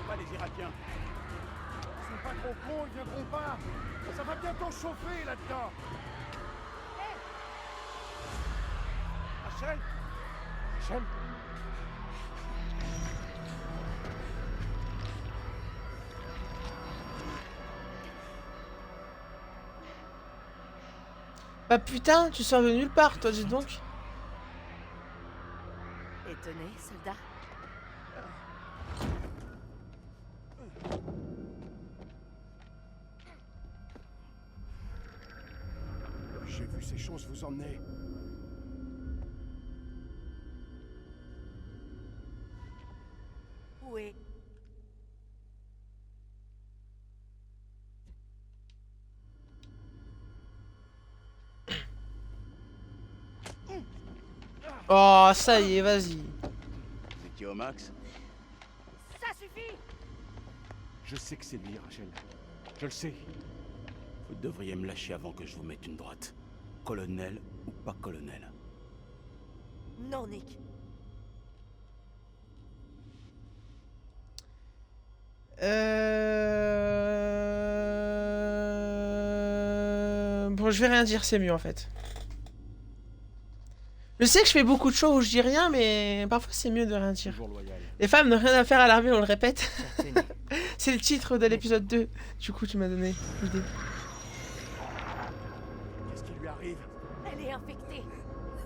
Pas les Irakiens. Ils sont pas trop cons, ils viendront pas. Ça va bientôt chauffer là-dedans. Rachel? Rachel? Bah putain, tu sors de nulle part, toi, dis donc. Étonné, soldat? J'ai vu ces choses vous emmener. Où est... Oh, ça y est, vas-y. Vous étiez au max? Ça suffit! Je sais que c'est lui, Rachel. Je le sais. Vous devriez me lâcher avant que je vous mette une droite. Colonel ou pas colonel. Non, Nick. Bon, je vais rien dire, c'est mieux en fait. Je sais que je fais beaucoup de shows où je dis rien, mais parfois c'est mieux de rien dire. Toujours loyal. Les femmes n'ont rien à faire à l'armée, on le répète. C'est le titre de l'épisode 2. Du coup, tu m'as donné l'idée. Qu'est-ce qui lui arrive? Elle est infectée.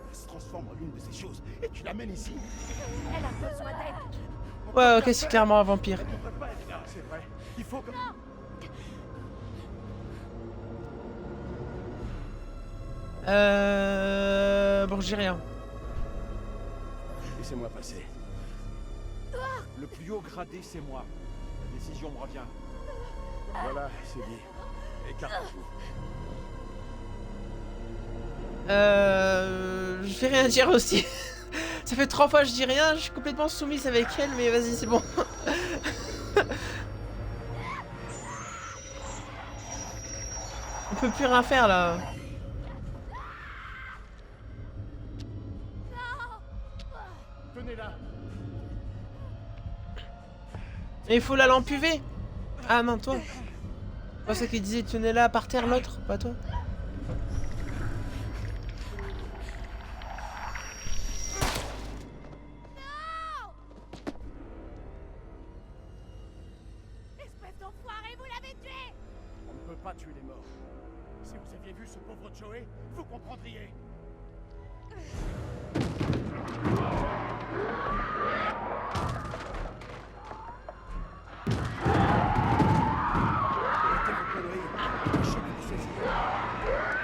Elle se transforme en l'une de ces choses et tu l'amènes ici. Elle a besoin d'aide. Ouais, ok, c'est clairement un vampire. Elle ne peut pas être là, c'est vrai. Il faut que... Bon, je dis rien. Laissez-moi passer. Le plus haut gradé, c'est moi. La décision me revient. Voilà, c'est dit. Écartez-vous. Je vais rien dire aussi. Ça fait 3 fois que je dis rien, je suis complètement soumise avec elle, mais vas-y, c'est bon. On peut plus rien faire là. Tenez-la. Et il faut la lampe UV. Ah non, toi. Je pensais qu'il disait tenez là par terre l'autre, pas toi. Espèce d'enfoiré, vous l'avez tué! On ne peut pas tuer les morts. Si vous aviez vu ce pauvre Joey, vous comprendriez.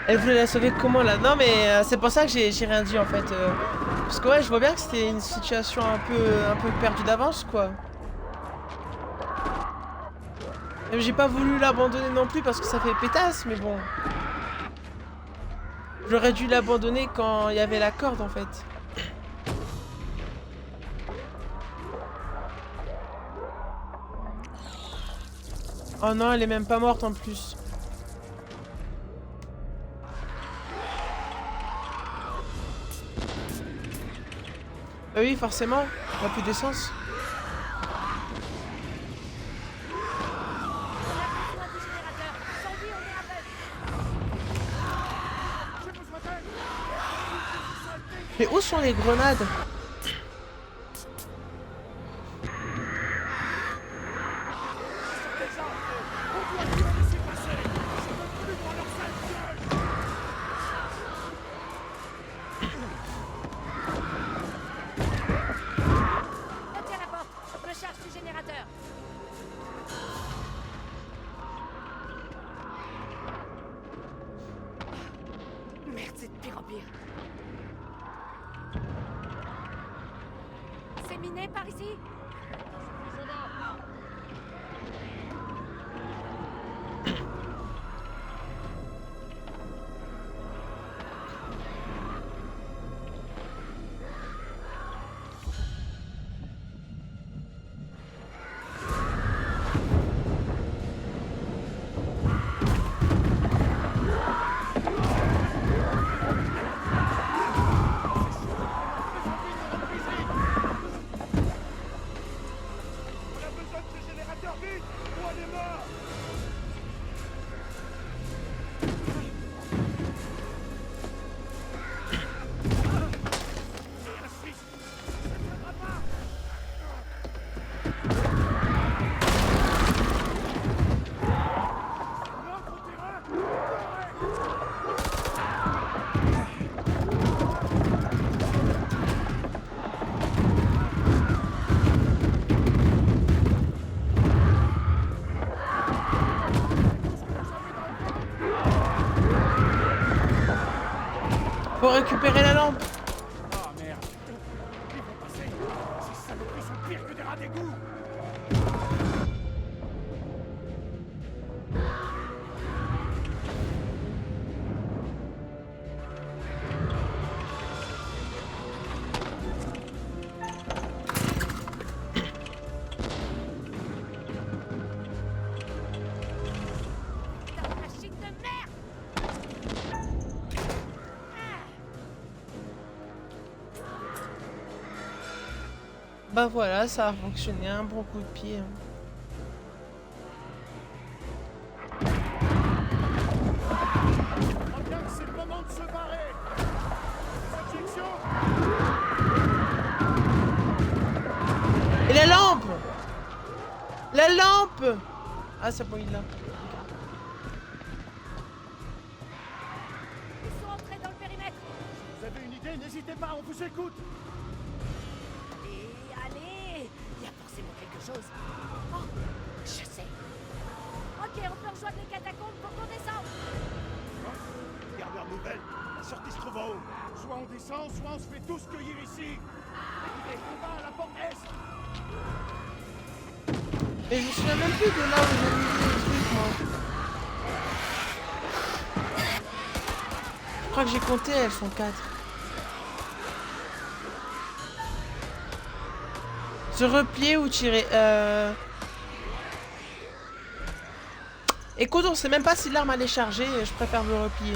Elle voulait la sauver comment là? Non mais c'est pour ça que j'ai rien dit en fait. Parce que ouais, je vois bien que c'était une situation un peu perdue d'avance quoi. Même j'ai pas voulu l'abandonner non plus parce que ça fait pétasse, mais bon. J'aurais dû l'abandonner quand il y avait la corde en fait. Oh non, elle est même pas morte en plus. Bah oui, forcément, on a plus d'essence. Mais où sont les grenades? Merde, c'est de pire en pire. C'est miné par ici? Pour récupérer la lampe. Ah merde. Ils vont passer. Ces saloperies sont pires que des rats d'égout. Bah voilà, ça a fonctionné, un bon coup de pied. Ah bien que c'est le moment de se barrer. Objection. Et la lampe! La lampe! Ah c'est bon, il l'a. Ils sont entrés dans le périmètre. Vous avez une idée? N'hésitez pas, on vous écoute. Allez, il y a forcément quelque chose. Oh, je sais. Ok, on peut rejoindre les catacombes pour qu'on descende. Gardeur nouvelle, la sortie se trouve en haut. Soit on descend, soit on se fait tous cueillir ici. Écoutez, on va à la porte est. Mais je me souviens même plus de là où j'ai mis les trucs moi. Je crois que j'ai compté, elles sont 4. Se replier ou tirer. Écoute, on sait même pas si l'arme elle est chargée, je préfère me replier.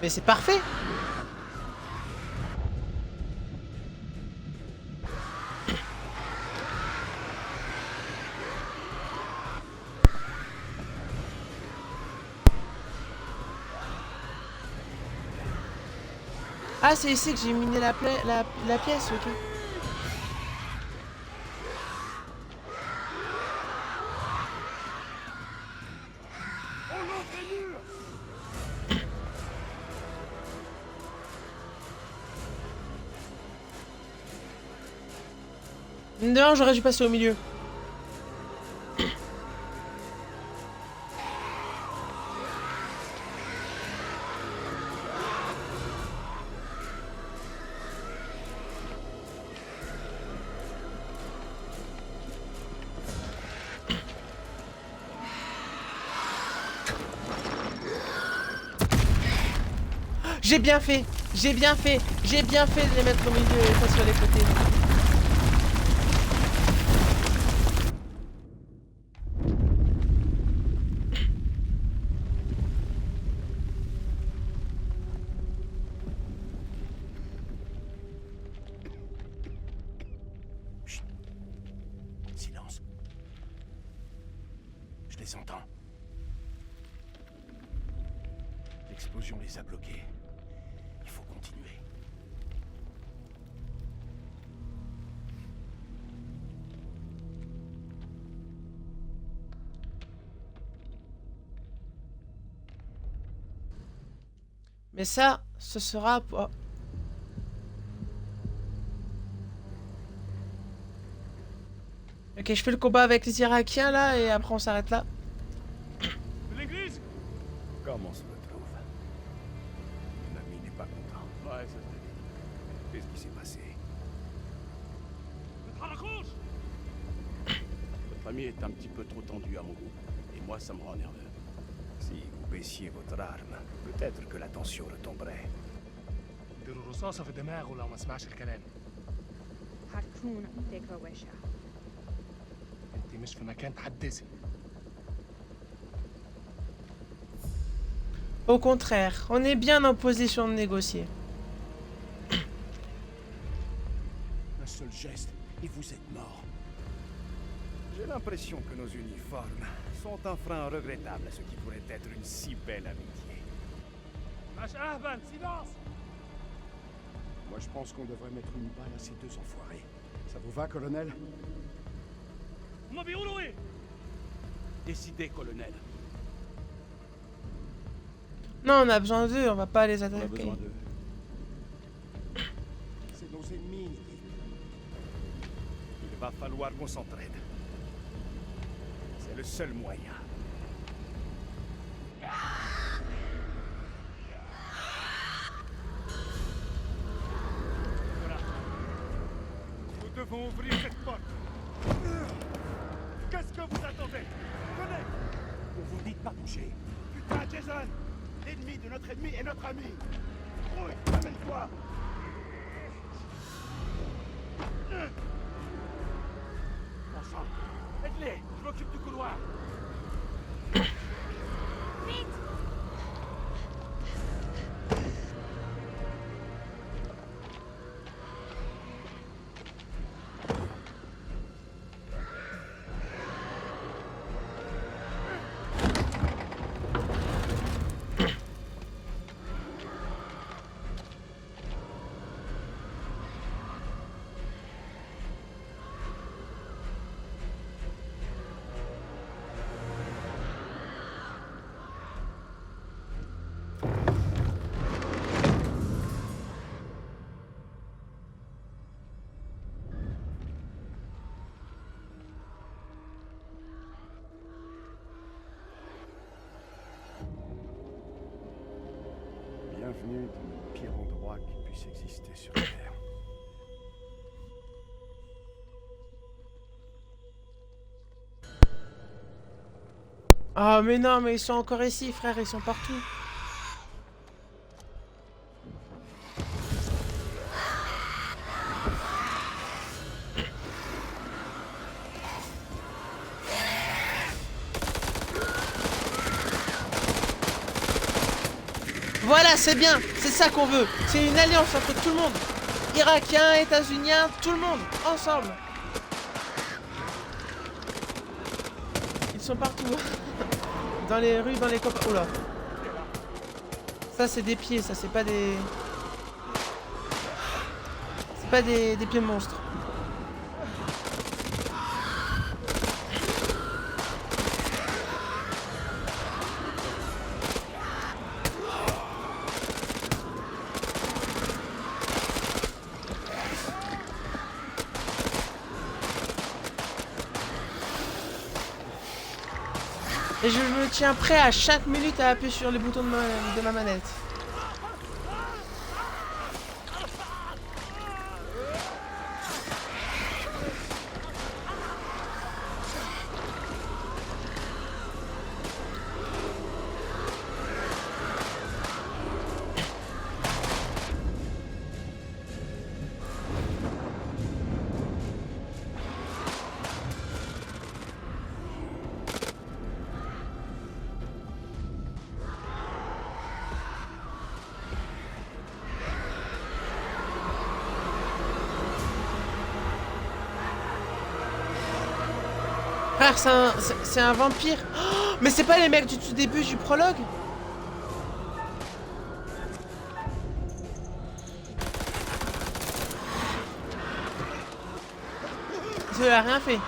Mais c'est parfait. Ah, c'est ici que j'ai miné la pièce, ok. Non, j'aurais dû passer au milieu. J'ai bien fait, j'ai bien fait, j'ai bien fait de les mettre au milieu et pas sur les côtés. Chut. Silence. Je les entends. L'explosion les a bloqués. Il faut continuer. Mais ça, ce sera pour... Ok, je fais le combat avec les Irakiens là et après on s'arrête là. L'église. Comment on se retrouve? Mon ami n'est pas content. Ouais, ça se dit. Qu'est-ce qui s'est passé? Votre ami est un petit peu trop tendu à mon goût. Et moi, ça me rend nerveux. Si vous baissiez votre arme, peut-être que la tension retomberait. اديله رصاصة في دماغه لو ما سمعش الكلام. هتكون فكرة وحشة. انت مش في مكان تحدثي. Au contraire, on est bien en position de négocier. Un seul geste et vous êtes mort. J'ai l'impression que nos uniformes sont un frein regrettable à ce qui pourrait être une si belle amitié. Moi, je pense qu'on devrait mettre une balle à ces deux enfoirés. Ça vous va, colonel? Décidez, colonel. Non, on a besoin d'eux, on va pas les On a attaquer. besoin d'eux. C'est nos ennemis, Nicky. Il va falloir qu'on s'entraide. C'est le seul moyen. Nous devons ouvrir cette porte. Qu'est-ce que vous attendez? Venez! On vous dit de pas bouger. Putain, Jason! L'ennemi de notre ennemi est notre ami! Rouille, amène-toi! Bon sang. Aide-les. Je m'occupe du couloir. Bienvenue dans le pire endroit qui puisse exister sur Terre. Ah mais non, mais ils sont encore ici, frère, ils sont partout. Voilà, c'est bien. C'est ça qu'on veut. C'est une alliance entre tout le monde. Irakiens, États-Uniens, tout le monde. Ensemble. Ils sont partout. Dans les rues, dans les copains. Oula. Ça, c'est des pieds. Ça, c'est pas des... C'est pas des pieds monstres. Et je me tiens prêt à chaque minute à appuyer sur les boutons de ma manette. Frère, c'est un vampire. Oh, mais c'est pas les mecs du tout début du prologue? Il a rien fait.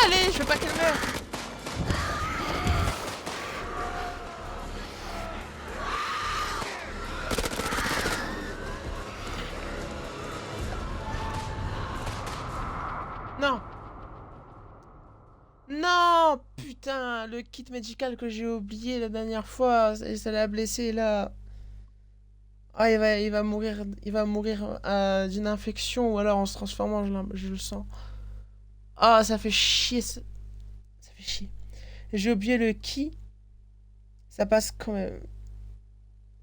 Allez, je veux pas qu'elle meure. Non. Non, putain, le kit médical que j'ai oublié la dernière fois, ça l'a blessé là. Ah, il va mourir d'une infection ou alors en se transformant, je le sens. Ah, ça fait chier. Ça fait chier. J'ai oublié le qui. Ça passe quand même.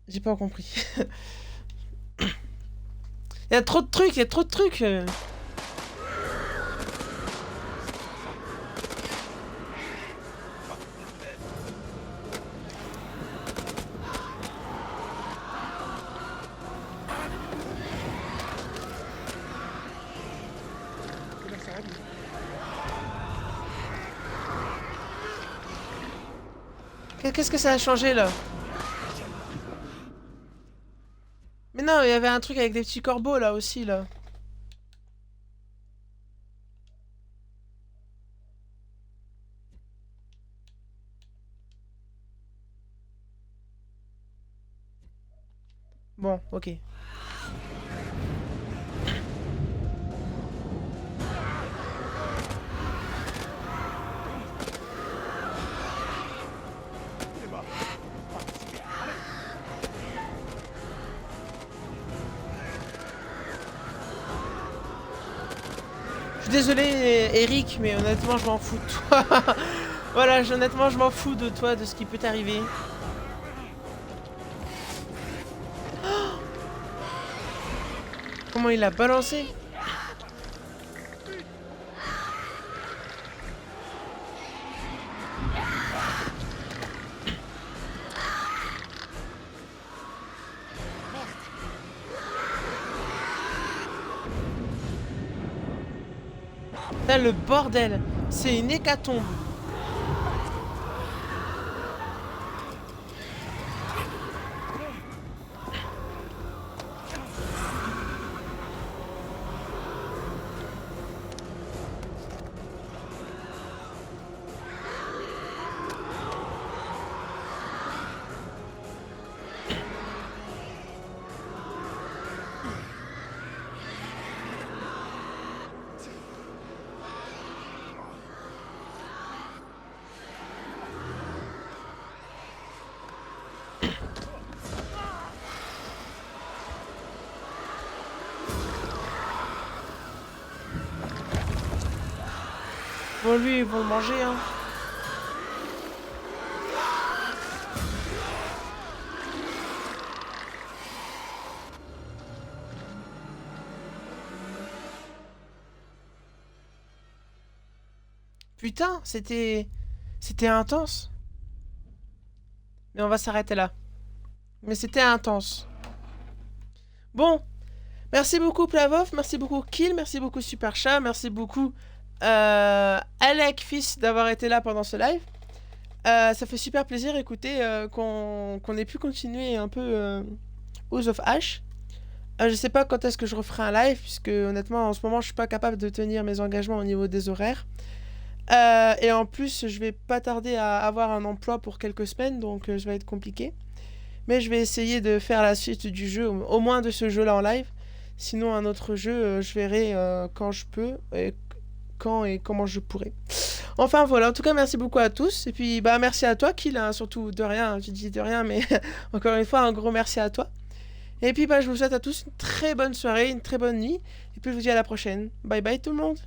J'ai pas compris. Il y a trop de trucs, il y a trop de trucs. Qu'est-ce que ça a changé là? Mais non, il y avait un truc avec des petits corbeaux là aussi là. Bon, ok. Je suis désolé Eric, mais honnêtement je m'en fous de toi. Voilà, honnêtement je m'en fous de toi, de ce qui peut t'arriver. Oh, comment il l'a balancé? Là, le bordel, c'est une hécatombe. Bon, lui, ils vont le manger, hein. Putain, c'était intense. Mais on va s'arrêter là. Mais c'était intense. Bon, merci beaucoup Plavov, merci beaucoup Kill, merci beaucoup Superchat, merci beaucoup Alec Fils d'avoir été là pendant ce live. Ça fait super plaisir, écoutez, qu'on ait pu continuer un peu House of Ash. Je sais pas quand est-ce que je referai un live, puisque honnêtement en ce moment je suis pas capable de tenir mes engagements au niveau des horaires. Et en plus, je vais pas tarder à avoir un emploi pour quelques semaines, donc ça va être compliqué. Mais je vais essayer de faire la suite du jeu, au moins de ce jeu-là en live. Sinon, un autre jeu, je verrai quand je peux, et quand et comment je pourrai. Enfin voilà, en tout cas, merci beaucoup à tous. Et puis, bah, merci à toi, Kill, hein, surtout de rien, je dis de rien, mais encore une fois, un gros merci à toi. Et puis, bah, je vous souhaite à tous une très bonne soirée, une très bonne nuit. Et puis, je vous dis à la prochaine. Bye bye tout le monde.